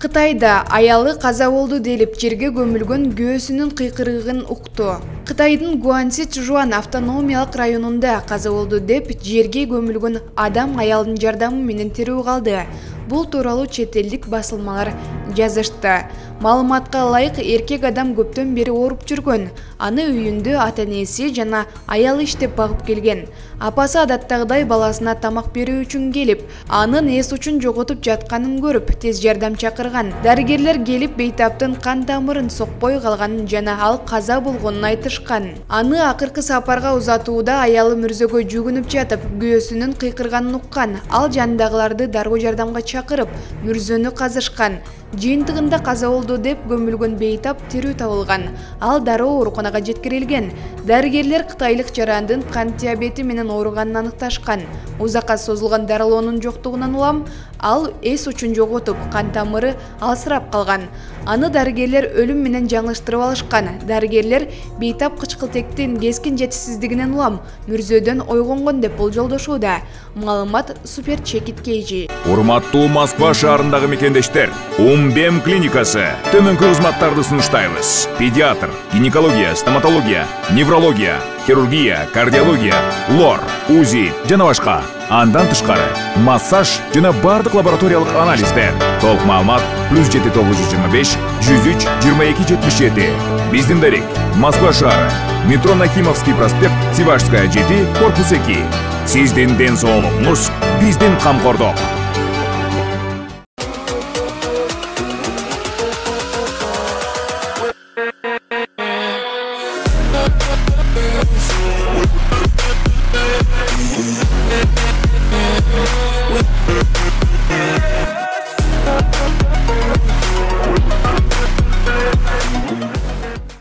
Кытайда аялы каза болду делип жерге көмүлгөн күйөөсүнүн кыйкырыгын укту. Кытайдын Гуанси Чжуан автономиялык районунда каза болду деп жерге көмүлгөн адам аялдын жардамы менен тирүү калды. Бул тууралуу чет элдик басылмалар жазышты. Маалыматка ылайык эркек адам көптөн бери ооруп жүргөн. Аны үйүндө ата-энеси жана аялы иштеп багып келген. Апасы адаттагыдай баласына тамак берүү үчүн келип, анын эс учун жоготуп жатканын көрүп, тез жардам чакырган. Дарыгерлер келип бейтаптын кан тамырын сокпой калганын жана ал каза болгонун айтышкан. Аны акыркы сапарга узатууда аялы мүрзөгө жүгүнүп жатып, күйөөсүнүн кыйкырганын уккан. Ал жанындагыларды дароо жардамга чакырып, мүрзөнү казышкан. Жыйынтыгында каза болду деп көмүлгөн бейтап тирүү табылган. Ал дароо ооруканага жеткирилген. Дарыгерлер кытайлык жарандын кант диабети менен ооруганын аныкташкан. Узакка созулган дарылоонун жоктугунан улам ал эс учун жоготуп, кан тамыры алсырап калган. Аны дарыгерлер өлүм менен жаңылыштырып алышкан. Дарыгерлер бейтап кычкылтектин кескин жетишсиздигинен улам мүрзөдөн ойгонгон деп болжолдошууда. Маалымат Супер Чекит KG. Урматтуу Москва шаарындагы мекендештер, Умбем клиникасы төмөнкү кызматтарды сунуштайбыз. Педиатр, гинекология, стоматология, неврология, хирургия, кардиология, лор, УЗИ жана башка. Андан тышкары массаж жана бардык лабораториялык анализдер. Толук маалымат +7 925 103 22 77. Биздин дарек Москва шаары, метро Нахимовский проспект, Сивашская 7, корпус 2. Сиздин ден соолугуңуз биздин камкордук.